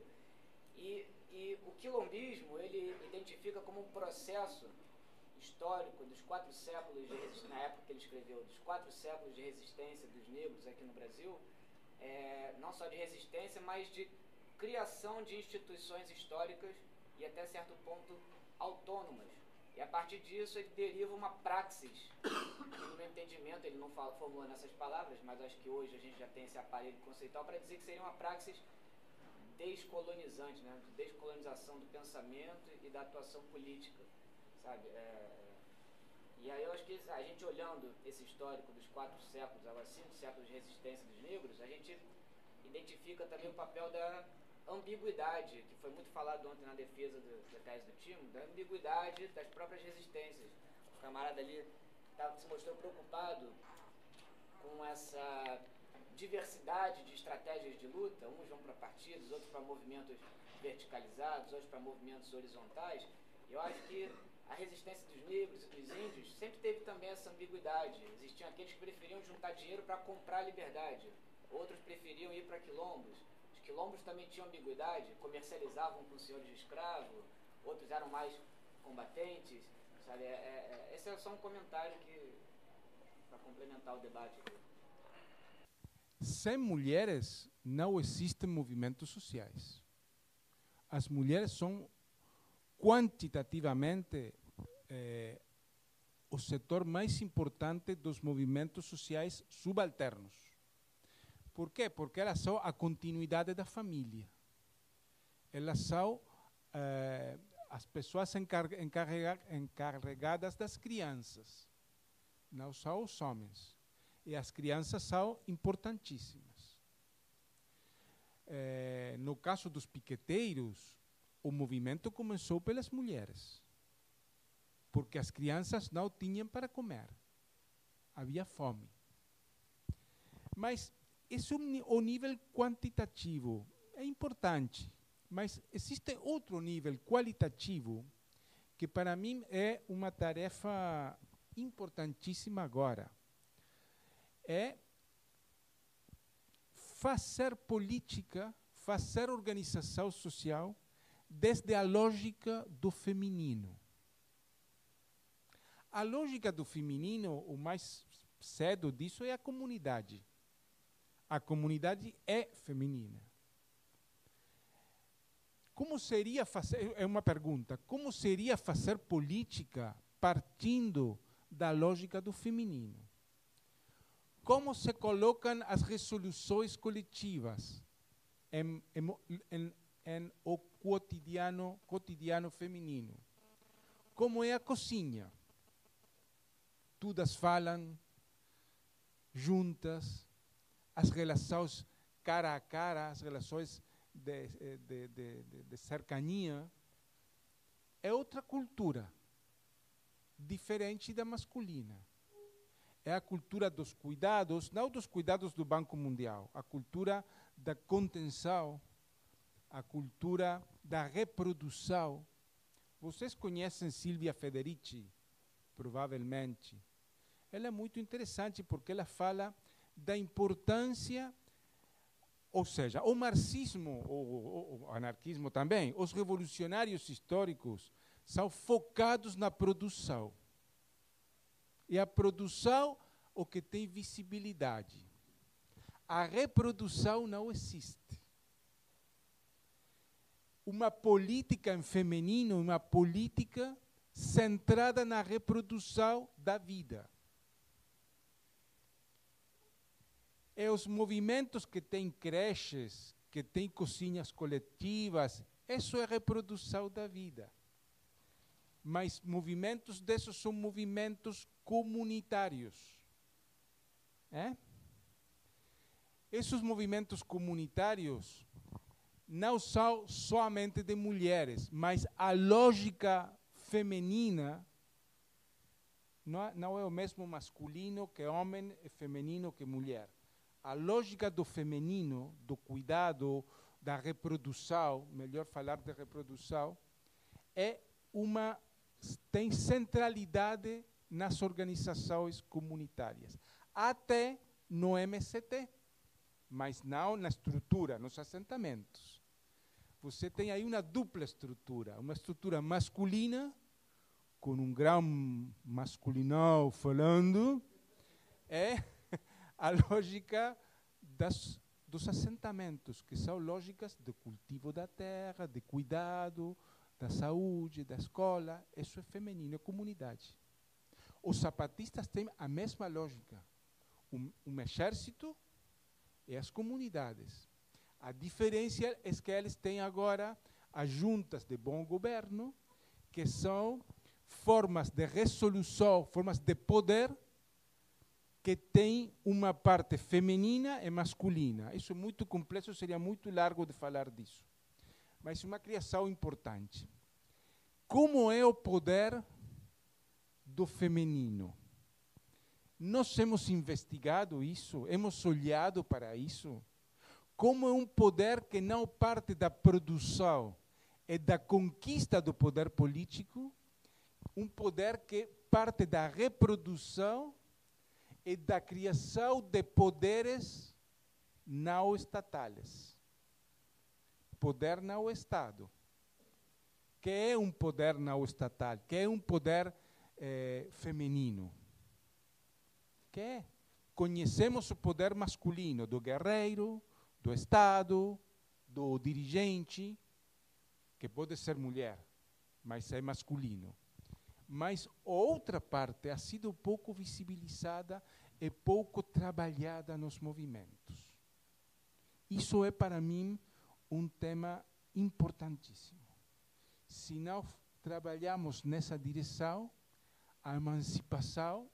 E o quilombismo, ele identifica como um processo histórico dos 4 séculos de resistência, na época que ele escreveu, dos 4 séculos de resistência dos negros aqui no Brasil, não só de resistência, mas de criação de instituições históricas e até certo ponto autônomas. E a partir disso ele deriva uma praxis, que no meu entendimento, ele não formula nessas palavras, mas acho que hoje a gente já tem esse aparelho conceitual para dizer que seria uma praxis descolonizante, né? De descolonização do pensamento e da atuação política, sabe? E aí eu acho que a gente olhando esse histórico dos 4 séculos, agora 5 séculos de resistência dos negros, a gente identifica também o papel da ambiguidade, que foi muito falado ontem na defesa da tese do Timo, da ambiguidade das próprias resistências. O camarada ali se mostrou preocupado com essa diversidade de estratégias de luta, uns vão para partidos, outros para movimentos verticalizados, outros para movimentos horizontais. Eu acho que a resistência dos negros e dos índios sempre teve também essa ambiguidade. Existiam aqueles que preferiam juntar dinheiro para comprar liberdade, outros preferiam ir para quilombos. Os quilombos também tinham ambiguidade, comercializavam com senhores de escravo, outros eram mais combatentes, sabe? Esse é só um comentário para complementar o debate aqui. Sem mulheres não existem movimentos sociais. As mulheres são quantitativamente o setor mais importante dos movimentos sociais subalternos. Por quê? Porque elas são a continuidade da família. Elas são as pessoas encarregadas das crianças, não são os homens. E as crianças são importantíssimas. No caso dos piqueteiros, o movimento começou pelas mulheres, porque as crianças não tinham para comer. Havia fome. Mas esse o nível quantitativo é importante, mas existe outro nível qualitativo que para mim é uma tarefa importantíssima agora. É fazer política, fazer organização social desde a lógica do feminino. A lógica do feminino, o mais cedo disso é a comunidade. A comunidade é feminina. Como seria fazer, é uma pergunta, como seria fazer política partindo da lógica do feminino? Como se colocam as resoluções coletivas em o cotidiano feminino? Como é a cozinha? Todas falam juntas, as relações cara a cara, as relações de cercania. É outra cultura, diferente da masculina. É a cultura dos cuidados, não dos cuidados do Banco Mundial, a cultura da contenção, a cultura da reprodução. Vocês conhecem Silvia Federici, provavelmente. Ela é muito interessante porque ela fala da importância, ou seja, o marxismo, o anarquismo também, os revolucionários históricos são focados na produção. E a produção, o que tem visibilidade. A reprodução não existe. Uma política em feminino, uma política centrada na reprodução da vida. É os movimentos que têm creches, que têm cozinhas coletivas, isso é reprodução da vida. Mas movimentos desses são movimentos comunitários. Esses movimentos comunitários não são somente de mulheres, mas a lógica feminina não é o mesmo masculino que homem e feminino que mulher. A lógica do feminino, do cuidado, da reprodução, melhor falar de reprodução, tem centralidade nas organizações comunitárias. Até no MST, mas não na estrutura, nos assentamentos. Você tem aí uma dupla estrutura, uma estrutura masculina, com um grão masculinal falando, é a lógica dos assentamentos, que são lógicas de cultivo da terra, de cuidado, da saúde, da escola. Isso é feminino, é comunidade. Os zapatistas têm a mesma lógica. Um exército e as comunidades. A diferença é que eles têm agora as juntas de bom governo, que são formas de resolução, formas de poder, que têm uma parte feminina e masculina. Isso é muito complexo, seria muito largo de falar disso. Mas uma criação importante. Como é o poder do feminino? Nós hemos investigado isso, hemos olhado para isso, como é um poder que não parte da produção e da conquista do poder político, um poder que parte da reprodução e da criação de poderes não estatais. Poder não Estado. Que é um poder não estatal? Que é um poder feminino? Que é? Conhecemos o poder masculino do guerreiro, do Estado, do dirigente, que pode ser mulher, mas é masculino. Mas outra parte ha sido pouco visibilizada e pouco trabalhada nos movimentos. Isso é, para mim, um tema importantíssimo. Se não trabalhamos nessa direção, a emancipação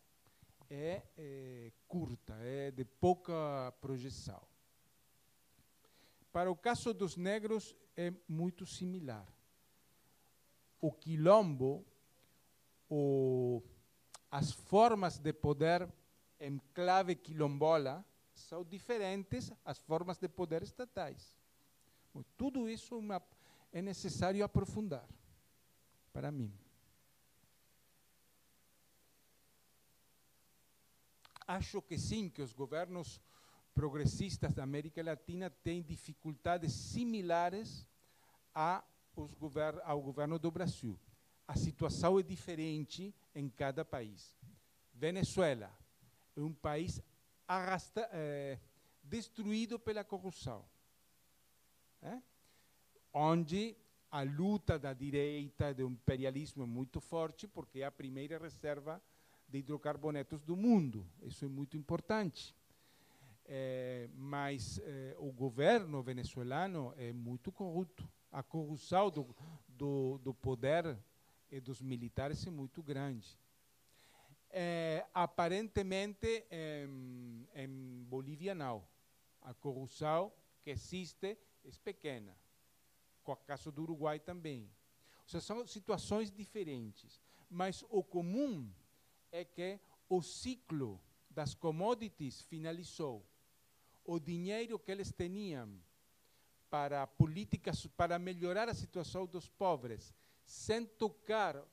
é curta, é de pouca projeção. Para o caso dos negros, é muito similar. O quilombo, as formas de poder em clave quilombola são diferentes às formas de poder estatais. Tudo isso é necessário aprofundar, para mim. Acho que sim, que os governos progressistas da América Latina têm dificuldades similares ao governo do Brasil. A situação é diferente em cada país. Venezuela é um país destruído pela corrupção, onde a luta da direita, do imperialismo é muito forte, porque é a primeira reserva de hidrocarbonetos do mundo. Isso é muito importante. Mas o governo venezuelano é muito corrupto. A corrupção do poder e dos militares é muito grande. Aparentemente, em Bolívia não. A corrupção que existe é pequena. Com o caso do Uruguai também. Ou seja, são situações diferentes. Mas o comum é que o ciclo das commodities finalizou. O dinheiro que eles tinham para políticas, para melhorar a situação dos pobres, sem tocar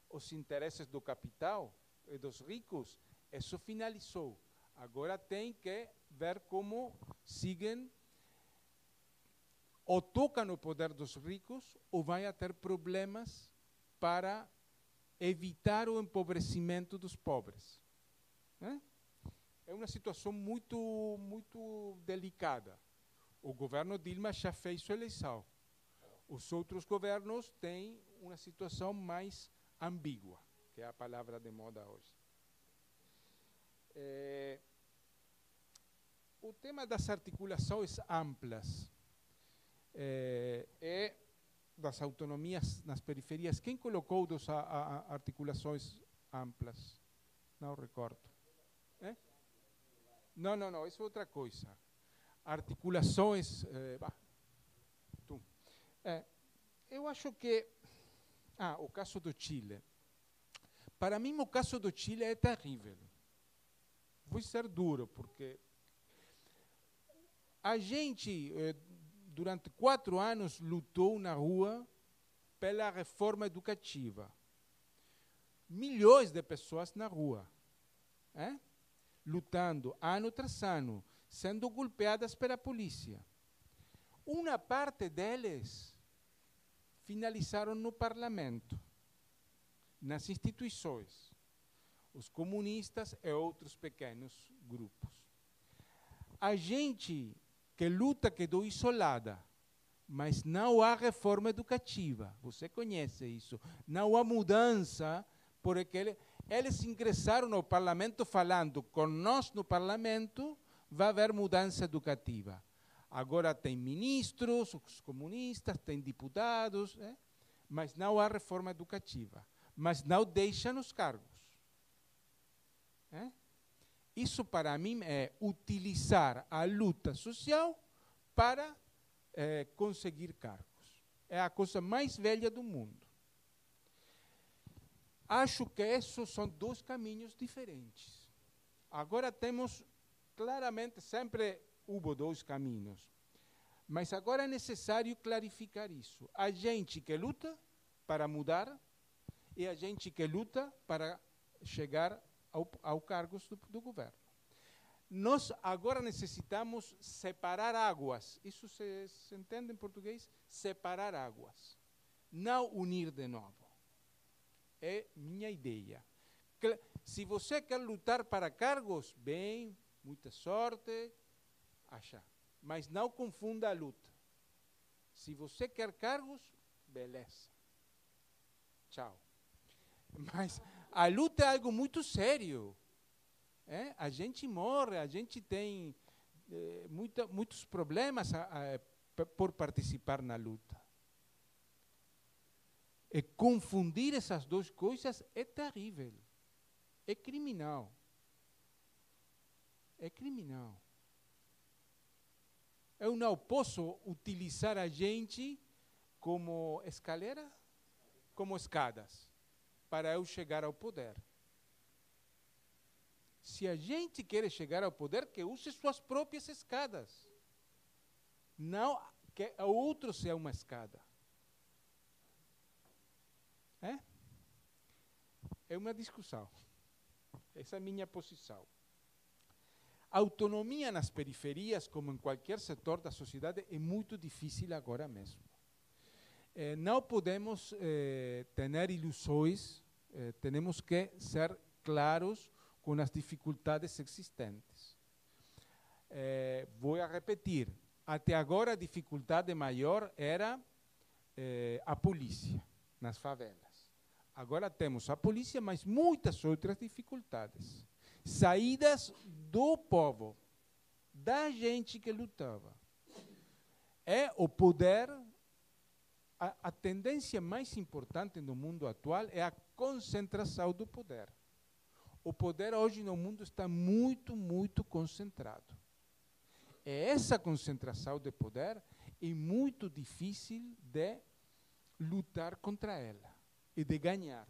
os interesses do capital e dos ricos, isso finalizou. Agora tem que ver como seguem, ou tocam no poder dos ricos, ou vai ter problemas para evitar o empobrecimento dos pobres. É uma situação muito, muito delicada. O governo Dilma já fez sua eleição. Os outros governos têm uma situação mais ambígua, que é a palavra de moda hoje. O tema das articulações amplas e das autonomias nas periferias. Quem colocou das articulações amplas? Não recordo. Não, isso é outra coisa. Articulações... eu acho que... o caso do Chile. Para mim, o caso do Chile é terrível. Vou ser duro, porque a gente, durante 4 anos, lutou na rua pela reforma educativa. Milhões de pessoas na rua, lutando ano tras ano, sendo golpeadas pela polícia. Uma parte deles finalizaram no parlamento, nas instituições, os comunistas e outros pequenos grupos. A gente que luta quedou isolada, mas não há reforma educativa. Você conhece isso. Não há mudança, porque eles ingressaram no parlamento falando, com nós no parlamento vai haver mudança educativa. Agora tem ministros, os comunistas, tem deputados, mas não há reforma educativa. Mas não deixam os cargos. Isso, para mim, é utilizar a luta social para conseguir cargos. É a coisa mais velha do mundo. Acho que esses são 2 caminhos diferentes. Agora temos, claramente, sempre houve dois caminhos. Mas agora é necessário clarificar isso. A gente que luta para mudar e a gente que luta para chegar ao cargos do governo. Nós agora necessitamos separar águas. Isso se entende em português? Separar águas. Não unir de novo. É minha ideia. Se você quer lutar para cargos, bem, muita sorte, acha. Mas não confunda a luta. Se você quer cargos, beleza. Tchau. Mas a luta é algo muito sério. A gente morre, a gente tem muitos problemas por participar na luta. E confundir essas duas coisas é terrível. É criminal. É criminal. Eu não posso utilizar a gente como escalera, como escadas, para eu chegar ao poder. Se a gente quer chegar ao poder, que use suas próprias escadas. Não que o outro seja uma escada. É uma discussão. Essa é a minha posição. Autonomia nas periferias, como em qualquer setor da sociedade, é muito difícil agora mesmo. Não podemos ter ilusões, temos que ser claros com as dificuldades existentes. Vou a repetir, até agora a dificuldade maior era a polícia nas favelas. Agora temos a polícia, mas muitas outras dificuldades. Saídas do povo, da gente que lutava. O poder, a tendência mais importante no mundo atual é a concentração do poder. O poder hoje no mundo está muito, muito concentrado. E essa concentração de poder é muito difícil de lutar contra ela e de ganhar.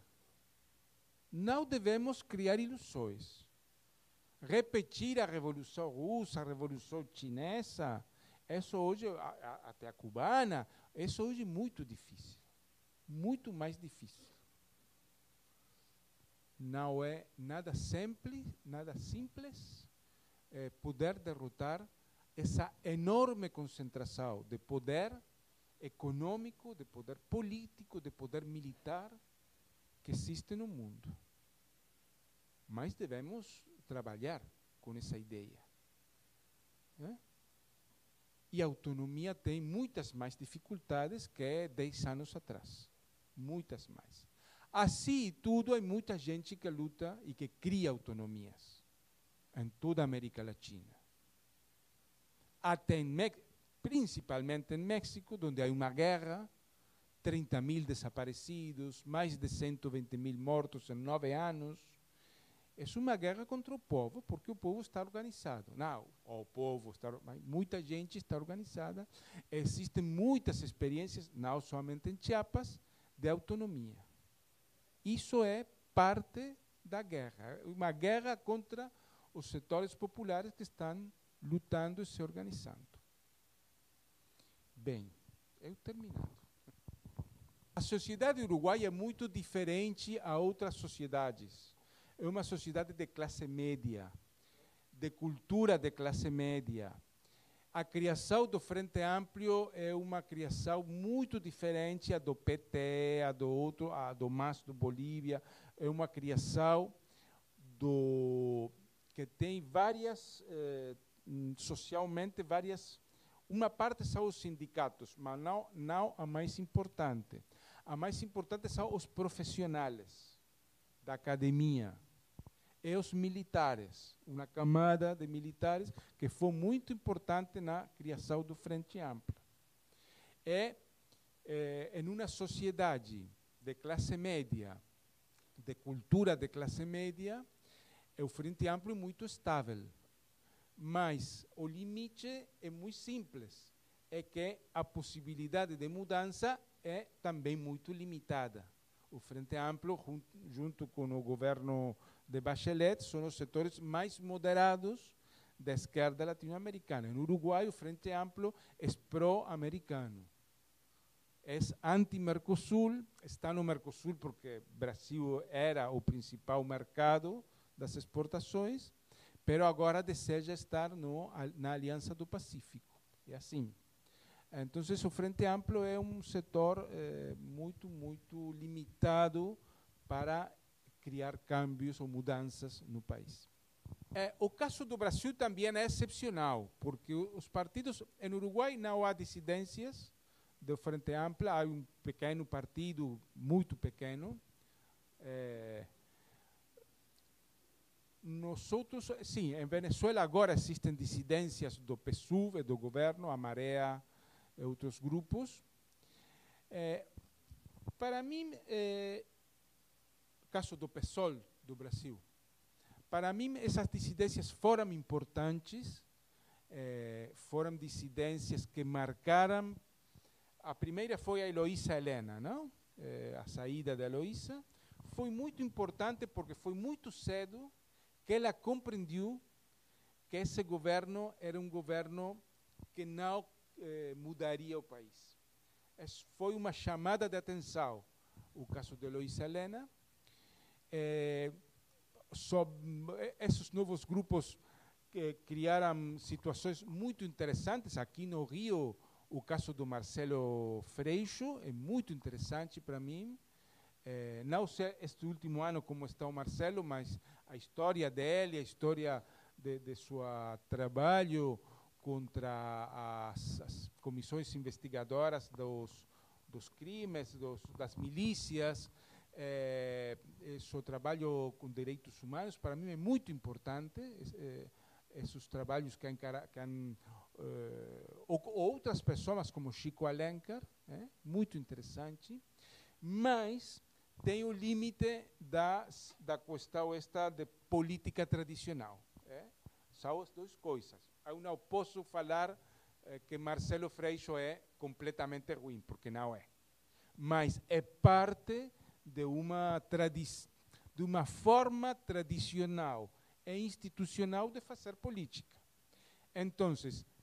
Não devemos criar ilusões. Repetir a Revolução Russa, a Revolução Chinesa, isso hoje, até a cubana, isso hoje é muito difícil. Muito mais difícil. Não é nada simples poder derrotar essa enorme concentração de poder econômico, de poder político, de poder militar que existe no mundo. Mas devemos trabalhar com essa ideia. E a autonomia tem muitas mais dificuldades que 10 anos atrás. Muitas mais. Assim tudo, há muita gente que luta e que cria autonomias em toda a América Latina. Até principalmente em México, onde há uma guerra, 30.000 desaparecidos, mais de 120.000 mortos em 9 anos. É uma guerra contra o povo, porque o povo está organizado. Não, o povo está, muita gente está organizada. Existem muitas experiências, não somente em Chiapas, de autonomia. Isso é parte da guerra. Uma guerra contra os setores populares que estão lutando e se organizando. Bem, eu terminando. A sociedade uruguaia é muito diferente a outras sociedades. É uma sociedade de classe média, de cultura de classe média. A criação do Frente Amplio é uma criação muito diferente a do PT, a do MAS do Bolívia. É uma criação que tem várias, socialmente, várias. Uma parte são os sindicatos, mas não a mais importante. A mais importante são os profissionais da academia e os militares, uma camada de militares que foi muito importante na criação do Frente Amplo. Em uma sociedade de classe média, de cultura de classe média, o Frente Amplo é muito estável. Mas o limite é muito simples, é que a possibilidade de mudança é também muito limitada. O Frente Amplo, junto com o governo de Bachelet são os setores mais moderados da esquerda latino-americana. No Uruguai, o Frente Amplio é pró-americano. É anti-Mercosul, está no Mercosul porque o Brasil era o principal mercado das exportações, pero agora deseja estar na Aliança do Pacífico. É assim. Então, o Frente Amplio é um setor muito limitado para criar cambios ou mudanças no país. O caso do Brasil também é excepcional, porque os partidos, em Uruguai não há dissidências do Frente Amplio, há um pequeno partido, muito pequeno. Nosotros, sim, em Venezuela agora existem dissidências do PSUV, do governo, a Marea e outros grupos. Para mim, o caso do PSOL do Brasil, para mim essas dissidências foram importantes, foram dissidências que marcaram. A primeira foi a Eloísa Helena, não? A saída da Eloísa foi muito importante porque foi muito cedo que ela compreendeu que esse governo era um governo que não mudaria o país. Foi uma chamada de atenção o caso de Eloísa Helena. Esses novos grupos criaram situações muito interessantes. Aqui no Rio, o caso do Marcelo Freixo é muito interessante para mim. Não sei este último ano como está o Marcelo, mas a história dele, a história de seu trabalho contra as comissões investigadoras dos crimes, das milícias, seu trabalho com direitos humanos, para mim é muito importante. Esses trabalhos que han outras pessoas como Chico Alencar, muito interessante, mas tem o limite da questão esta de política tradicional. São as duas coisas. Eu não posso falar que Marcelo Freixo é completamente ruim, porque não é. Mas é parte de uma forma tradicional e institucional de fazer política. Então,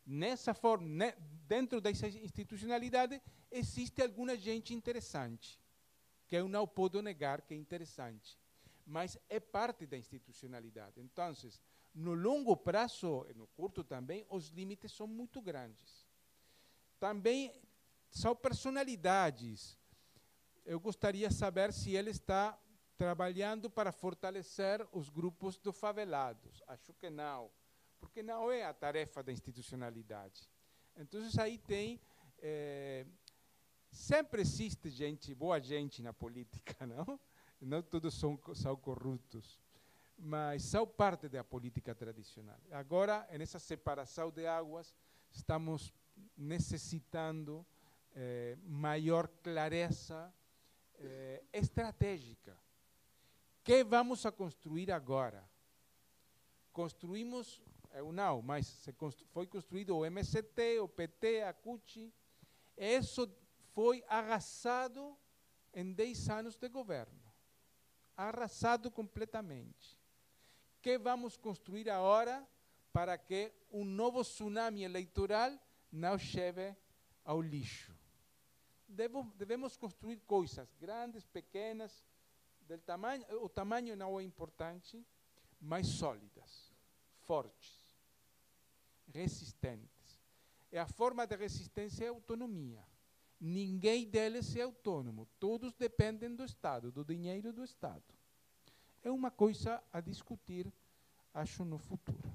nessa forma, dentro dessa institucionalidade, existe alguma gente interessante, que eu não posso negar que é interessante, mas é parte da institucionalidade. Então, no longo prazo, e no curto também, os limites são muito grandes. Também são personalidades. Eu gostaria de saber se ele está trabalhando para fortalecer os grupos dos favelados. Acho que não, porque não é a tarefa da institucionalidade. Então, aí tem... sempre existe boa gente na política, não? Não todos são corruptos, mas são parte da política tradicional. Agora, nessa separação de águas, estamos necessitando maior clareza estratégica. O que vamos a construir agora? Construímos, não, mas foi construído o MST, o PT, a CUT. Isso foi arrasado em 10 anos de governo. Arrasado completamente. O que vamos construir agora para que um novo tsunami eleitoral não chegue ao lixo? Devemos construir coisas grandes, pequenas, o tamanho não é importante, mas sólidas, fortes, resistentes. E a forma de resistência é a autonomia. Ninguém deles é autônomo, todos dependem do Estado, do dinheiro do Estado. É uma coisa a discutir, acho, no futuro.